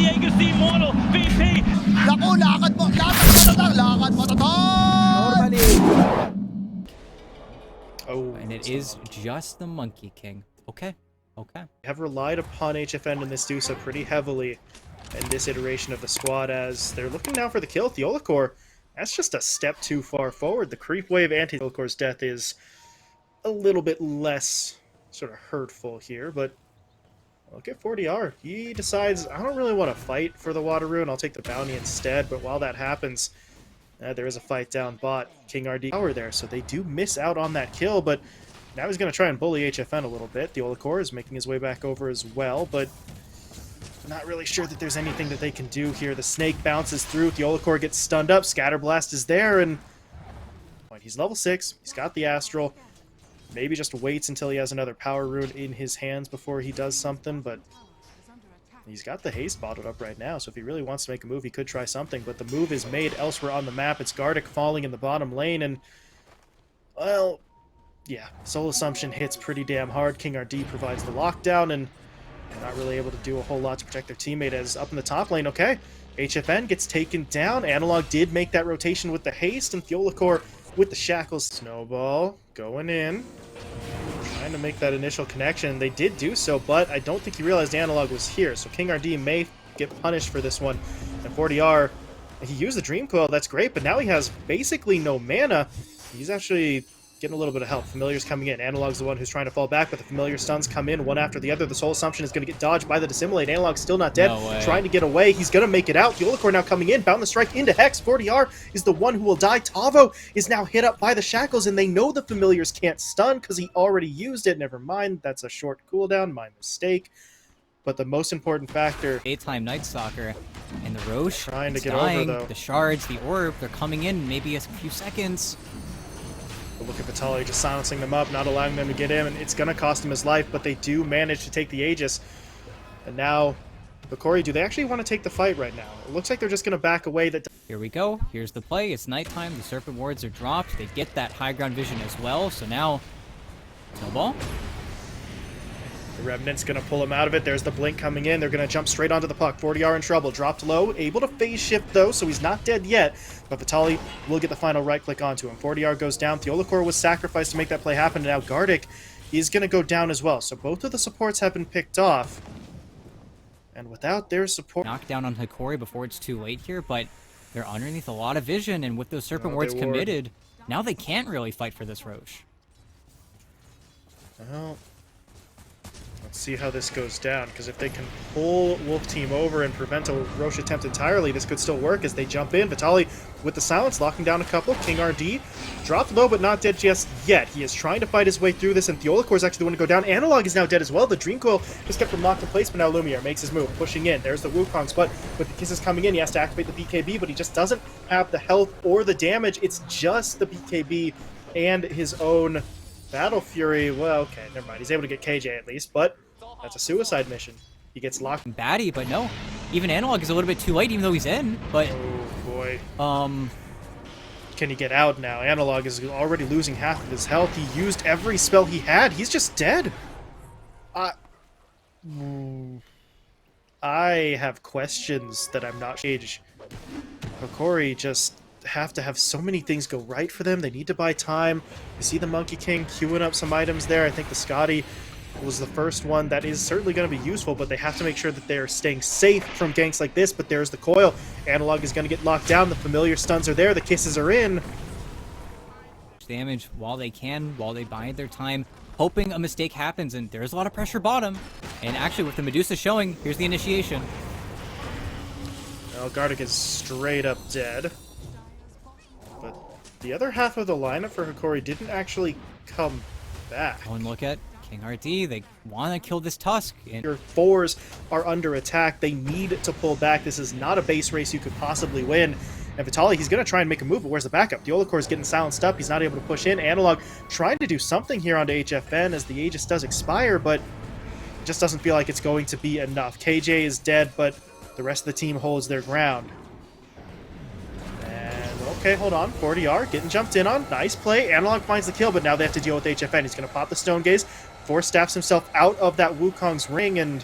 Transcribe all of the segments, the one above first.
Diego's the immortal VP. Naku, lakad mo tatang, lakad mo tatang! Normally. Oh, And it is just the Monkey King. Okay. Okay. have relied upon HFN in this Dusa pretty heavily in this iteration of the squad, as they're looking now for the kill. Theolacor, that's just a step too far forward. The creep wave anti-Theolacor's death is a little bit less sort of hurtful here, but look at 40R. He decides, I don't really want to fight for the Water Rune, I'll take the bounty instead, but while that happens, there is a fight down bot. King RD power there, so they do miss out on that kill, but now he's going to try and bully HFN a little bit. Theolacor is making his way back over as well, but not really sure that there's anything that they can do here. The snake bounces through, Theolacor gets stunned up, Scatterblast is there, and he's level 6, he's got the Astral. Maybe just waits until he has another power rune in his hands before he does something, but he's got the haste bottled up right now, so if he really wants to make a move, he could try something, but the move is made elsewhere on the map. It's Gardic falling in the bottom lane, and, well, yeah, Soul Assumption hits pretty damn hard. King RD provides the lockdown, and they're not really able to do a whole lot to protect their teammate, as up in the top lane, okay, HFN gets taken down. Analog did make that rotation with the haste, and Theolacor with the shackles. Snowball going in, trying to make that initial connection. They did do so, but I don't think he realized Analog was here, so King RD may get punished for this one. And 40R, he used the Dream Coil, that's great, but now he has basically no mana. He's actually getting a little bit of help. Familiar's coming in. Analog's the one who's trying to fall back, but the Familiar stuns come in one after the other. The Soul Assumption is going to get dodged by the Dissimulate. Analog's still not dead. No way. Trying to get away. He's going to make it out. Theolacor now coming in. Bound the strike into Hex. 40R is the one who will die. Tavo is now hit up by the Shackles, and they know the Familiars can't stun because he already used it. Never mind. That's a short cooldown. My mistake. But the most important factor... Daytime Night Stalker. And the Roche Trying to is get dying. over, though. The shards, the orb, they're coming in maybe a few seconds. But look at Vitali just silencing them up, not allowing them to get in, and it's going to cost him his life, but they do manage to take the Aegis. And now, Hokori, do they actually want to take the fight right now? It looks like they're just going to back away. That Here we go. Here's the play. It's nighttime. The Serpent Wards are dropped. They get that high ground vision as well. So now, Snowball. The Remnant's going to pull him out of it. There's the Blink coming in. They're going to jump straight onto the puck. 40R in trouble. Dropped low. Able to phase shift, though, so he's not dead yet. But Vitali will get the final right-click onto him. 40R goes down. Theolacor was sacrificed to make that play happen, and now Gardic is going to go down as well. So both of the supports have been picked off. And without their support... Knockdown on Hokori before it's too late here, but they're underneath a lot of vision, and with those Serpent Oh, Wards they ward. committed, now they can't really fight for this Roche. Well, let's see how this goes down, because if they can pull Wolf Team over and prevent a Roche attempt entirely, this could still work as they jump in. Vitali with the silence, locking down a couple. King RD dropped low, but not dead just yet. He is trying to fight his way through this, and Theolacor is actually the one to go down. Analog is now dead as well. The Dream Coil just kept him locked in place, but now Lumiere makes his move, pushing in. There's the Wukong's, but with the kisses coming in, he has to activate the BKB, but he just doesn't have the health or the damage. It's just the BKB and his own Battle Fury. Well, okay, never mind. He's able to get KJ at least, but that's a suicide mission. He gets locked. Baddie, but no. Even Analog is a little bit too late, even though he's in. But, Oh, boy. can he get out now? Analog is already losing half of his health. He used every spell he had. He's just dead. I have questions that I'm not sure. Hokori just have to have so many things go right for them. They need to buy time. You see the Monkey King queuing up some items there. I think the Scotty was the first one that is certainly going to be useful, but they have to make sure that they're staying safe from ganks like this. But there's the coil. Analog is going to get locked down. The Familiar stuns are there. The kisses are in. damage while they can, while they bide their time, hoping a mistake happens, and there's a lot of pressure bottom. And actually, with the Medusa showing, here's the initiation. Well, Gardic is straight up dead. But the other half of the lineup for Hokori didn't actually come back. Oh, and look at King RD. They want to kill this Tusk. And Your fours are under attack. They need to pull back. This is not a base race you could possibly win. And Vitali, he's going to try and make a move, but where's the backup? Theolacor is getting silenced up. He's not able to push in. Analog trying to do something here onto HFN as the Aegis does expire, but it just doesn't feel like it's going to be enough. KJ is dead, but the rest of the team holds their ground. And, okay, hold on. 40R getting jumped in on. Nice play. Analog finds the kill, but now they have to deal with HFN. He's going to pop the Stone Gaze, force staffs himself out of that Wukong's ring, and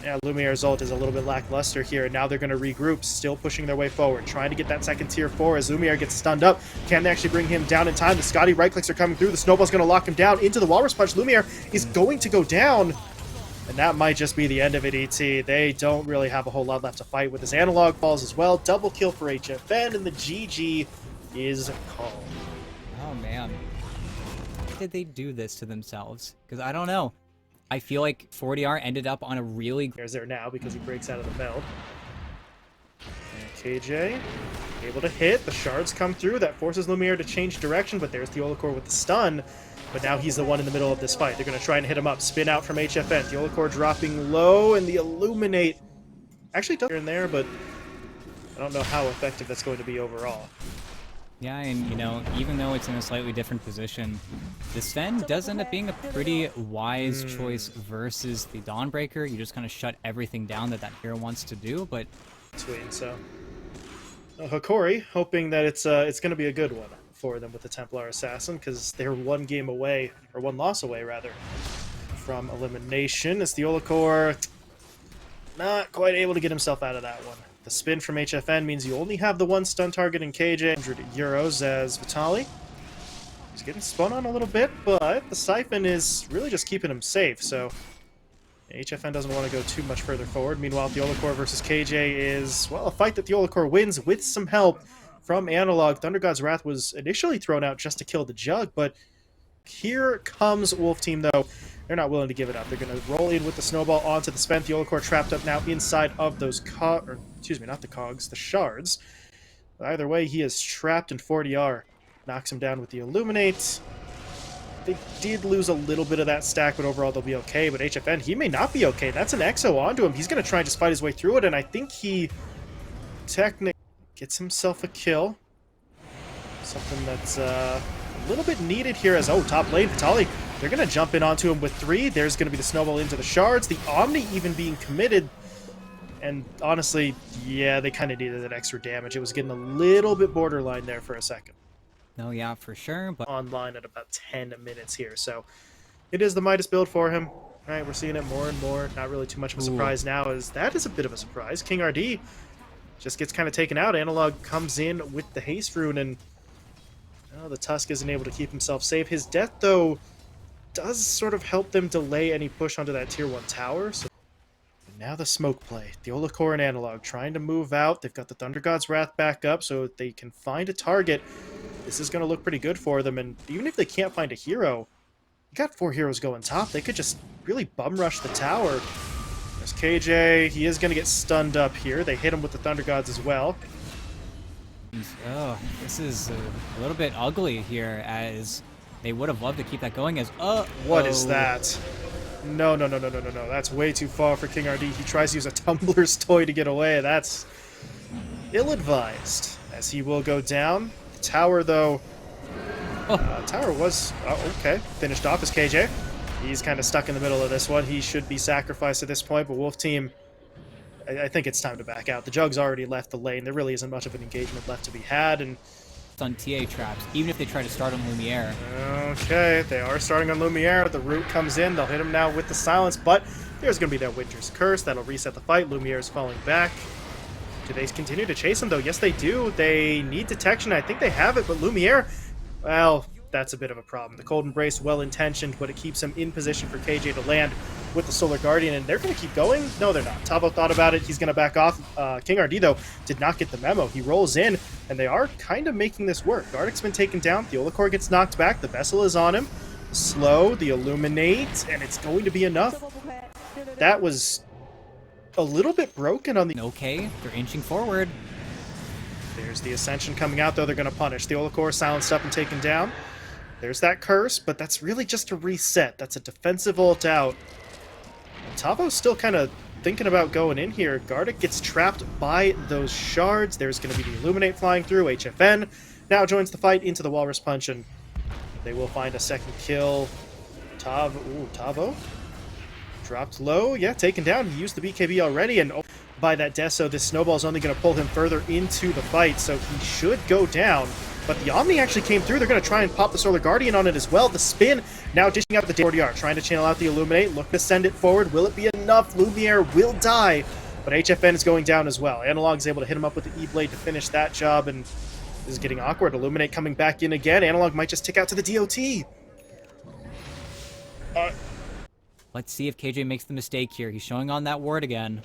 Yeah, Lumiere's ult is a little bit lackluster here, and now they're going to regroup, still pushing their way forward, trying to get that second tier 4 as Lumiere gets stunned up. Can they actually bring him down in time? The Scotty right-clicks are coming through. The Snowball's going to lock him down into the Walrus Punch. Lumiere is going to go down, and that might just be the end of it, ET. They don't really have a whole lot left to fight with. His analog falls as well. Double kill for HFN, and the GG is called. Oh, man. Why did they do this to themselves? Because I don't know. I feel like 40R ended up on a really... There's there now because he breaks out of the meld. And KJ able to hit. The shards come through. That forces Lumiere to change direction, but there's the Theolacor with the stun. But now he's the one in the middle of this fight. They're going to try and hit him up. Spin out from HFN. Theolacor dropping low, and the Illuminate actually does here and there, but I don't know how effective that's going to be overall. Yeah, and, you know, even though it's in a slightly different position, the Sven does end up being a pretty wise choice versus the Dawnbreaker. You just kind of shut everything down that hero wants to do, but... Between, so... Hokori, hoping that it's going to be a good one for them with the Templar Assassin, because they're one game away, or one loss away, rather, from elimination. As Theolacor not quite able to get himself out of that one. The spin from HFN means you only have the one stun target in KJ. 100 euros as Vitali. He's getting spun on a little bit, but the Siphon is really just keeping him safe, so HFN doesn't want to go too much further forward. Meanwhile, Theolacor versus KJ is, well, a fight that Theolacor wins with some help from Analog. Thunder God's Wrath was initially thrown out just to kill the Jug, but here comes Wolf Team, though. They're not willing to give it up. They're going to roll in with the Snowball onto the Spent. Theolacor trapped up now inside of those not the cogs, the shards. But either way, he is trapped, and 40R knocks him down with the Illuminate. They did lose a little bit of that stack, but overall they'll be okay. But HFN, he may not be okay. That's an Exo onto him. He's going to try and just fight his way through it, and I think he technically gets himself a kill. Something that's a little bit needed here as, top lane, Vitali. They're going to jump in onto him with 3. There's going to be the Snowball into the shards. The Omni even being committed. And honestly, yeah, they kind of needed that extra damage. It was getting a little bit borderline there for a second. No, yeah, for sure, but... Online at about 10 minutes here, so it is the Midas build for him. All right, we're seeing it more and more. Not really too much of a surprise now, as that is a bit of a surprise. King RD just gets kind of taken out. Analog comes in with the Haste Rune, and the Tusk isn't able to keep himself safe. His death, though, does sort of help them delay any push onto that tier 1 tower. So now the smoke play. Theolacor and Analog trying to move out. They've got the Thunder God's Wrath back up, so they can find a target. This is going to look pretty good for them, and even if they can't find a hero, you got 4 heroes going top. They could just really bum rush the tower. There's KJ. He is going to get stunned up here. They hit him with the Thunder Gods as well. Oh, this is a little bit ugly here, as they would have loved to keep that going as... What is that? No. That's way too far for King RD. He tries to use a Tumbler's toy to get away. That's ill-advised, as he will go down. The tower, though... tower was... okay. Finished off as KJ. He's kind of stuck in the middle of this one. He should be sacrificed at this point, but Wolf Team... I think it's time to back out. The Jug's already left the lane. There really isn't much of an engagement left to be had, and... on TA traps, even if they try to start on Lumiere. Okay, they are starting on Lumiere. The root comes in. They'll hit him now with the silence, but there's going to be that Winter's Curse. That'll reset the fight. Lumiere's falling back. Do they continue to chase him, though? Yes, they do. They need detection. I think they have it, but Lumiere, well, that's a bit of a problem. The Cold Embrace, well-intentioned, but it keeps him in position for KJ to land with the Solar Guardian, and they're going to keep going? No, they're not. Tavo thought about it. He's going to back off. King RD, though, did not get the memo. He rolls in, and they are kind of making this work. Gartic's been taken down. Theolacor gets knocked back. The Vessel is on him. Slow, the Illuminate, and it's going to be enough. That was a little bit broken on the... Okay, they're inching forward. There's the Ascension coming out, though. They're going to punish. Theolacor silenced up and taken down. There's that curse, but that's really just a reset. That's a defensive ult out. Tavo's still kind of thinking about going in here. Gartic gets trapped by those shards. There's going to be the Illuminate flying through. HFN now joins the fight into the Walrus Punch, and they will find a second kill. Tavo dropped low. Yeah, taken down. He used the BKB already, and by that Deso, this Snowball is only going to pull him further into the fight, so he should go down. But the Omni actually came through. They're going to try and pop the Solar Guardian on it as well. The spin now dishing out the 40R, trying to channel out the Illuminate, look to send it forward. Will it be enough? Lumiere will die, but HFN is going down as well. Analog is able to hit him up with the E-Blade to finish that job, and this is getting awkward. Illuminate coming back in again. Analog might just tick out to the DOT. Let's see if KJ makes the mistake here. He's showing on that ward again.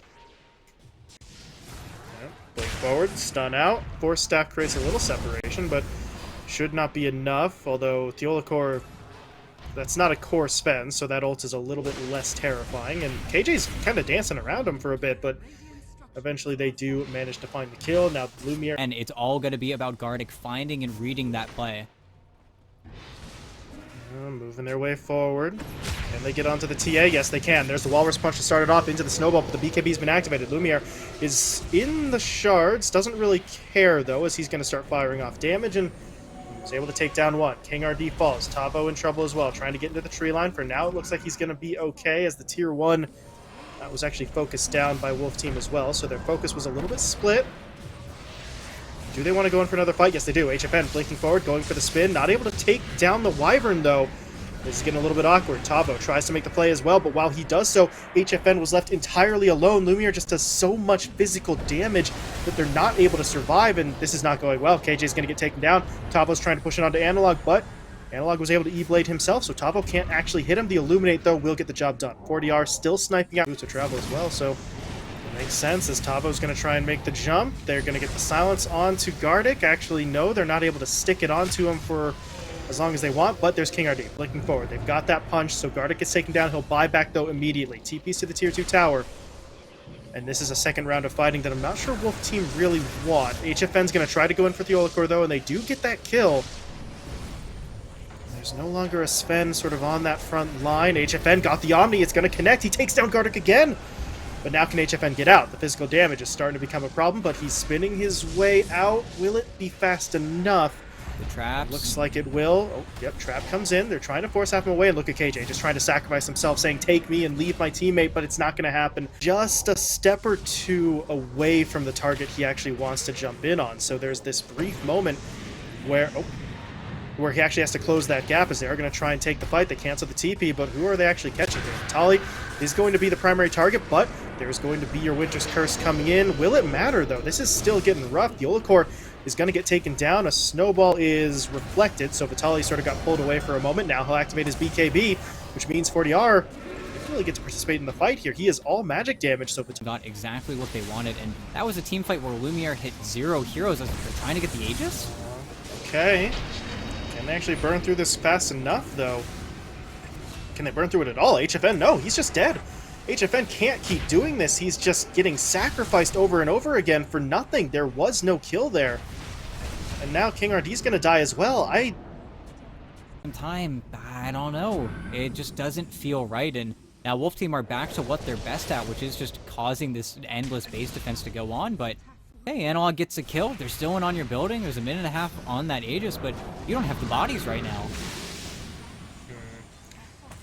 Blink forward, stun out. Force staff creates a little separation, but should not be enough. Although Theolicor, that's not a core spend, so that ult is a little bit less terrifying. And KJ's kind of dancing around him for a bit, but eventually they do manage to find the kill. Now Lumiere. And it's all going to be about Gardic finding and reading that play. Moving their way forward. Can they get onto the TA? Yes, they can. There's the Walrus Punch to start it off into the Snowball, but the BKB's been activated. Lumiere is in the shards. Doesn't really care, though, as he's going to start firing off damage, and he's able to take down one. King RD falls. Tavo in trouble as well, trying to get into the tree line. For now, it looks like he's going to be okay, as the Tier 1 was actually focused down by Wolf Team as well, so their focus was a little bit split. Do they want to go in for another fight? Yes, they do. HFN blinking forward, going for the spin. Not able to take down the Wyvern, though. This is getting a little bit awkward. Tavo tries to make the play as well, but while he does so, HFN was left entirely alone. Lumiere just does so much physical damage that they're not able to survive, and this is not going well. KJ's going to get taken down. Tavo's trying to push it onto Analog, but Analog was able to E-Blade himself, so Tavo can't actually hit him. The Illuminate, though, will get the job done. 40R still sniping out to travel as well, so it makes sense as Tavo's going to try and make the jump. They're going to get the silence onto Gardic. Actually, no, they're not able to stick it onto him for as long as they want, but there's King RD blinking forward. They've got that punch, so Gardic gets taken down. He'll buy back, though, immediately. TP's to the Tier 2 tower. And this is a second round of fighting that I'm not sure Wolf Team really want. HFN's going to try to go in for Theolicor, though, and they do get that kill. There's no longer a Sven sort of on that front line. HFN got the Omni. It's going to connect. He takes down Gardic again. But now can HFN get out? The physical damage is starting to become a problem, but he's spinning his way out. Will it be fast enough? The traps. Looks like it will. Oh, yep, trap comes in. They're trying to force half him away, and look at KJ, just trying to sacrifice himself, saying, take me and leave my teammate, but it's not going to happen. Just a step or two away from the target he actually wants to jump in on. So there's this brief moment where he actually has to close that gap as they are going to try and take the fight. They cancel the TP, but who are they actually catching here? Tali is going to be the primary target, but there's going to be your Winter's Curse coming in. Will it matter, though? This is still getting rough. The Olicor is going to get taken down. A Snowball is reflected, so Vitali sort of got pulled away for a moment. Now he'll activate his BKB, which means 40R didn't really get to participate in the fight here. He is all magic damage, so Vitali got exactly what they wanted, and that was a team fight where Lumiere hit 0 heroes as they're trying to get the Aegis. Okay. Can they actually burn through this fast enough, though? Can they burn through it at all? HFN, no, he's just dead. HFN can't keep doing this. He's just getting sacrificed over and over again for nothing. There was no kill there. And now King RD's going to die as well. I don't know. It just doesn't feel right. And now Wolf Team are back to what they're best at, which is just causing this endless base defense to go on. But hey, Analog gets a kill. They're still in on your building. There's a minute and a half on that Aegis, but you don't have the bodies right now.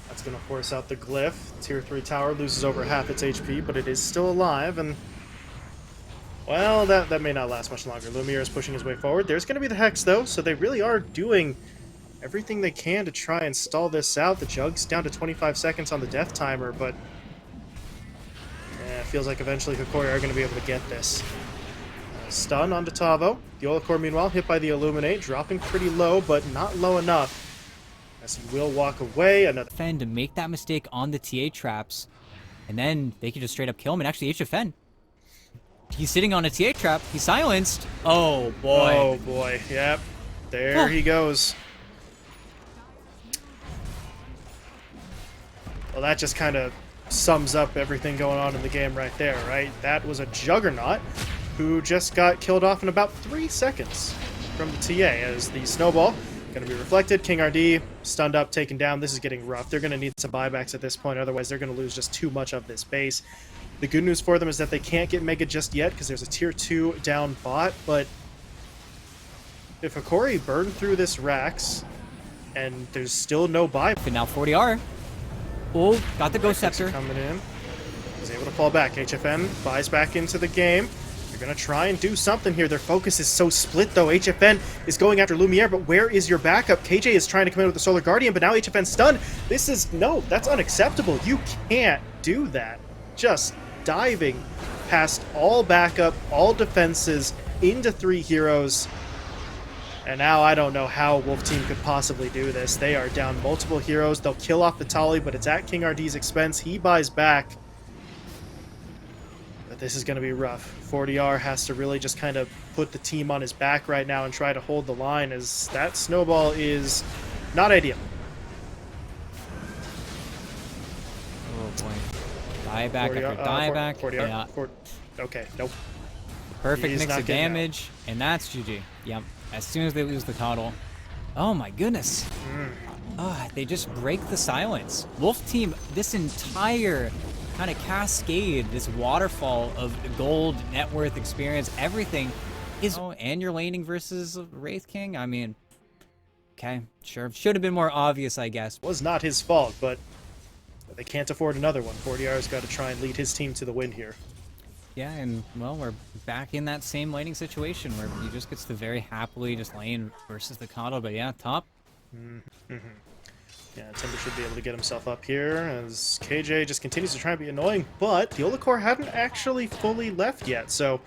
That's going to force out the Glyph. Tier 3 tower loses over half its HP, but it is still alive, and well, that may not last much longer. Lumiere is pushing his way forward. There's going to be the Hex, though, so they really are doing everything they can to try and stall this out. The Jug's down to 25 seconds on the death timer, but it feels like eventually Hokori are going to be able to get this. Stun onto Tavo. The Olicor, meanwhile, hit by the Illuminate, dropping pretty low, but not low enough, as he will walk away. Another Fen to make that mistake on the TA traps, and then they can just straight up kill him. And actually, HFN, he's sitting on a TA trap. He's silenced. Oh boy. Oh boy. Yep. There he goes. Well, that just kind of sums up everything going on in the game right there, right? That was a Juggernaut who just got killed off in about 3 seconds from the TA as the Snowball going to be reflected. King RD stunned up, taken down. This is getting rough. They're going to need some buybacks at this point, otherwise they're going to lose just too much of this base. The good news for them is that they can't get Mega just yet because there's a Tier 2 down bot, but if Hokori burned through this Rax and there's still no buy... And now 40R. Oh, got the Ghost Scepter. Coming in. He's able to fall back. HFN buys back into the game. They're going to try and do something here. Their focus is so split, though. HFN is going after Lumiere, but where is your backup? KJ is trying to come in with the Solar Guardian, but now HFN's stunned. This is... No, that's unacceptable. You can't do that. Just diving past all backup, all defenses, into 3 heroes. And now I don't know how Wolf Team could possibly do this. They are down multiple heroes. They'll kill off Vitaly, but it's at King RD's expense. He buys back. But this is going to be rough. 40R has to really just kind of put the team on his back right now and try to hold the line, as that snowball is not ideal. Oh boy. Dieback 40, after dieback. 40R. Yeah. Okay, nope. Perfect He's mix not of getting out. damage, and that's GG. Yep. As soon as they lose the coddle. Oh my goodness. They just break the silence. Wolf Team, this entire kind of cascade, this waterfall of gold, net worth, experience, everything is... Oh, and you're laning versus Wraith King? I mean, okay, sure. Should have been more obvious, I guess. Was not his fault, but they can't afford another one. 40R's got to try and lead his team to the win here. Yeah, and, well, we're back in that same laning situation where he just gets to very happily just lane versus the coddle, but yeah, top. Yeah, Timber should be able to get himself up here as KJ just continues to try and be annoying, but the Olakor hadn't actually fully left yet, so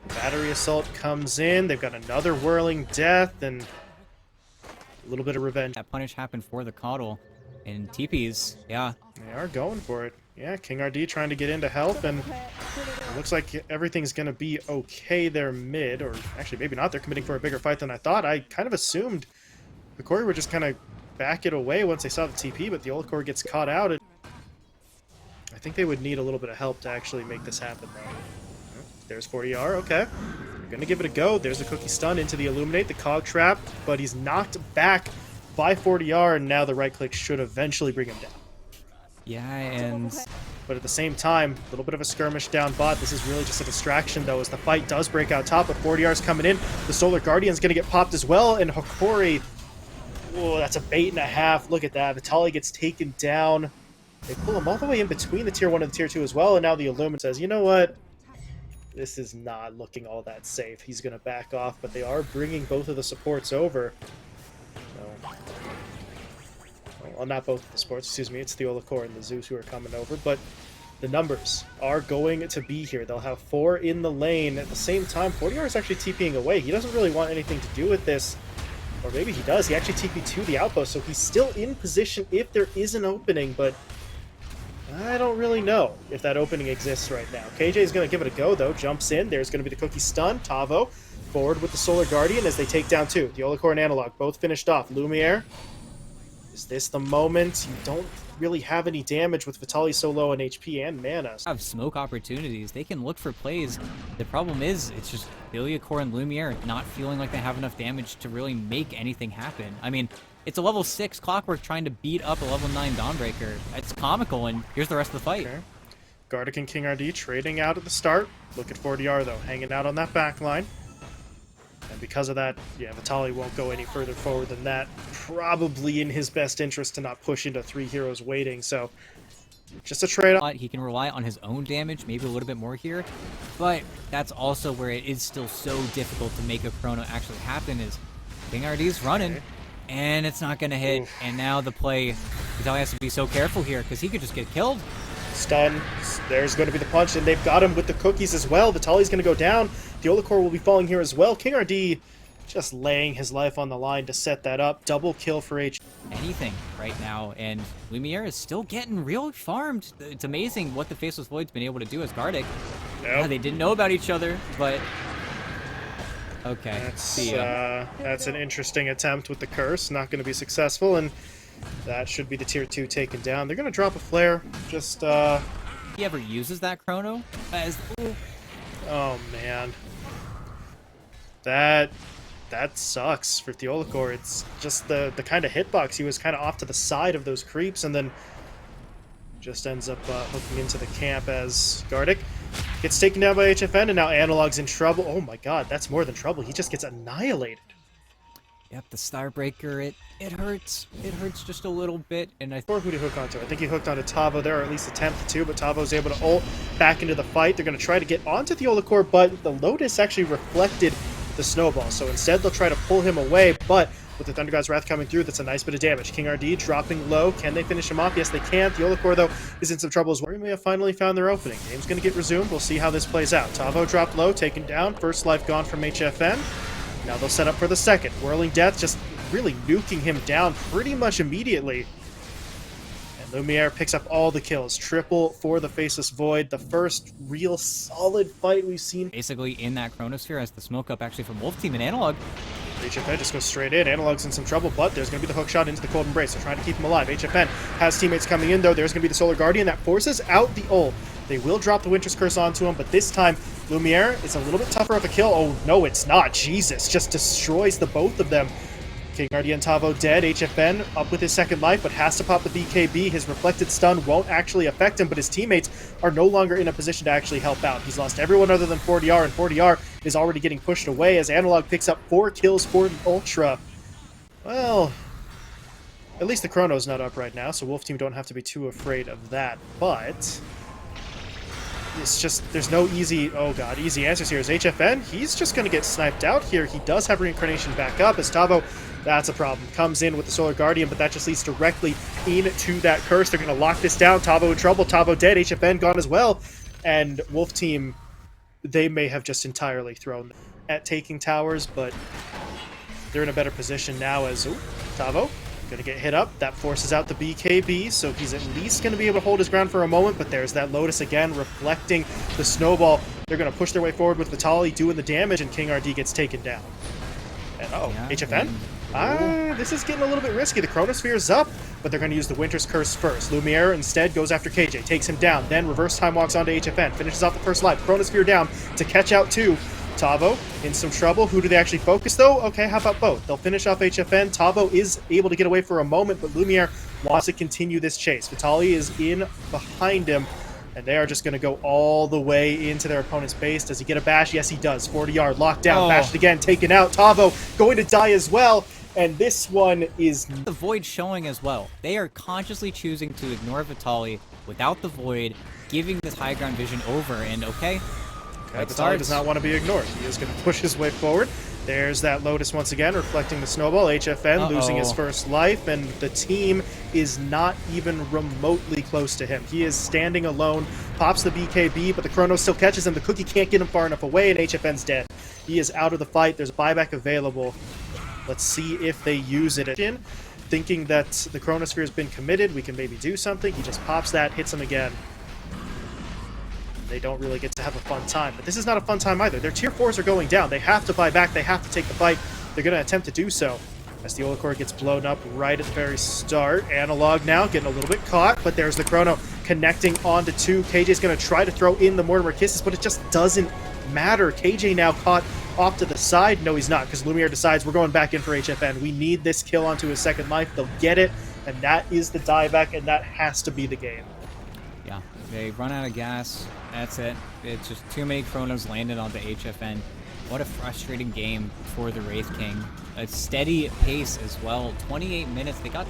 battery assault comes in. They've got another whirling death and a little bit of revenge. That punish happened for the coddle, and TPs, yeah. They are going for it. Yeah, King RD trying to get in to help, and it looks like everything's going to be okay there mid, or actually maybe not. They're committing for a bigger fight than I thought. I kind of assumed Hokori would just kind of back it away once they saw the TP, but the Olakor gets caught out, and I think they would need a little bit of help to actually make this happen, though. There's 40R, okay. They're going to give it a go. There's the Cookie Stun into the Illuminate, the Cog Trap, but he's knocked back by 40R, and now the right click should eventually bring him down. Yeah, and... But at the same time, a little bit of a skirmish down bot. This is really just a distraction, though, as the fight does break out top, but 40R's coming in. The Solar Guardian's going to get popped as well, and Hokori... Oh, that's a bait and a half. Look at that. Vitaly gets taken down. They pull him all the way in between the tier 1 and the tier 2 as well, and now the Illumin says, you know what? This is not looking all that safe. He's going to back off, but they are bringing both of the supports over. So... Well, not both of the supports, excuse me. It's the Olakor and the Zeus who are coming over, but the numbers are going to be here. They'll have 4 in the lane. At the same time, 40R is actually TPing away. He doesn't really want anything to do with this. Or maybe he does. He actually TP'd to the outpost, so he's still in position if there is an opening, but I don't really know if that opening exists right now. KJ is going to give it a go, though. Jumps in. There's going to be the Cookie Stun. Tavo forward with the Solar Guardian as they take down 2. The Olakor and Analog both finished off. Lumiere. Is this the moment? You don't really have any damage with Vitaly so low on HP and mana. Have smoke opportunities. They can look for plays. The problem is, it's just Iliacore and Lumiere not feeling like they have enough damage to really make anything happen. I mean, it's a level 6 Clockwork trying to beat up a level 9 Dawnbreaker. It's comical, and here's the rest of the fight. Okay. Gardic and King RD trading out at the start. Look at 40R, though, hanging out on that back line. And because of that, yeah, Vitaly won't go any further forward than that. Probably in his best interest to not push into 3 heroes waiting, so just a trade-off. He can rely on his own damage, maybe a little bit more here, but that's also where it is still so difficult to make a chrono actually happen, is King RD's running, and it's not going to hit, and now the play, Vitaly has to be so careful here, because he could just get killed. Stun. There's going to be the punch, and they've got him with the cookies as well. Vitaly's going to go down. The Olakor will be falling here as well. King RD just laying his life on the line to set that up. Double kill for H. Anything right now, and Lumiere is still getting real farmed. It's amazing what the Faceless Void's been able to do as Gardic. Yeah, they didn't know about each other, but... Okay, that's an interesting attempt with the curse. Not going to be successful, and that should be the tier 2 taken down. They're going to drop a flare. Just, He ever uses that chrono? Oh, man. That sucks for Theolacor. It's just the kind of hitbox. He was kind of off to the side of those creeps, and then just ends up hooking into the camp as Gardic gets taken down by HFN, and now Analog's in trouble. Oh my god, that's more than trouble. He just gets annihilated. Yep, the Starbreaker, it hurts. It hurts just a little bit, and I Or who did he hook onto? I think he hooked onto Tavo there, or at least attempt to, but Tavo's able to ult back into the fight. They're going to try to get onto the Olakor, but the Lotus actually reflected the snowball, so instead they'll try to pull him away, but with the Thunder God's Wrath coming through, that's a nice bit of damage. King RD dropping low. Can they finish him off? Yes, they can. The Olakor, though, is in some trouble as well. We may have finally found their opening. Game's going to get resumed. We'll see how this plays out. Tavo dropped low, taken down. First life gone from HFN. Now they'll set up for the second. Whirling Death just really nuking him down pretty much immediately. And Lumiere picks up all the kills. Triple for the Faceless Void. The first real solid fight we've seen. basically in that Chronosphere as the smoke up actually from Wolf Team and Analog. HFN just goes straight in. Analog's in some trouble, but there's going to be the hook shot into the Cold Embrace. They're trying to keep him alive. HFN has teammates coming in, though. There's going to be the Solar Guardian that forces out the ult. They will drop the Winter's Curse onto him, but this time, Lumiere is a little bit tougher of a kill. Oh, no, it's not. Jesus, just destroys the both of them. King RD and Tavo dead. HFN up with his second life, but has to pop the BKB. His reflected stun won't actually affect him, but his teammates are no longer in a position to actually help out. He's lost everyone other than 40R, and 40R is already getting pushed away as Analog picks up 4 kills for the Ultra. Well, at least the Chrono's not up right now, so Wolf Team don't have to be too afraid of that, but it's just, there's no easy, oh god, easy answers here. As HFN, he's just going to get sniped out here. He does have Reincarnation back up, as Tavo, that's a problem. Comes in with the Solar Guardian, but that just leads directly into that curse. They're going to lock this down. Tavo in trouble. Tavo dead. HFN gone as well. And Wolf Team, they may have just entirely thrown at taking towers, but they're in a better position now as, ooh, Tavo going to get hit up. That forces out the BKB, so he's at least going to be able to hold his ground for a moment, but there's that Lotus again, reflecting the snowball. They're going to push their way forward with Vitali doing the damage, and King RD gets taken down. And, Yeah, HFN? This is getting a little bit risky. The Chronosphere's up, but they're going to use the Winter's Curse first. Lumiere instead goes after KJ, takes him down, then reverse time walks onto HFN, finishes off the first life. Chronosphere down to catch out 2. Tavo in some trouble. Who do they actually focus, though? Okay, how about both? They'll finish off HFN. Tavo is able to get away for a moment, but Lumiere wants to continue this chase. Vitali is in behind him, and they are just going to go all the way into their opponent's base. Does he get a bash? Yes, he does. 40-yard, locked down, bashed again, taken out. Tavo going to die as well, and this one is... The Void showing as well. They are consciously choosing to ignore Vitali without the Void, giving this high ground vision over, and okay, Vitali does not want to be ignored. He is going to push his way forward. There's that Lotus once again, reflecting the snowball. HFN losing his first life, and the team is not even remotely close to him. He is standing alone, pops the BKB, but the Chrono still catches him. The Cookie can't get him far enough away, and HFN's dead. He is out of the fight. There's a buyback available. Let's see if they use it. Thinking that the Chronosphere has been committed, we can maybe do something. He just pops that, hits him again. They don't really get to have a fun time. But this is not a fun time either. Their tier 4s are going down. They have to buy back. They have to take the fight. They're going to attempt to do so. As the Olakor gets blown up right at the very start. Analog now getting a little bit caught, but there's the Chrono connecting onto 2. KJ's going to try to throw in the Mortimer Kisses, but it just doesn't matter. KJ now caught off to the side. No, he's not, because Lumiere decides we're going back in for HFN. We need this kill onto his second life. They'll get it, and that is the dieback, and that has to be the game. Yeah, they run out of gas. That's it. It's just too many Chronos landed onto HFN. What a frustrating game for the Wraith King. A steady pace as well. 28 minutes. They got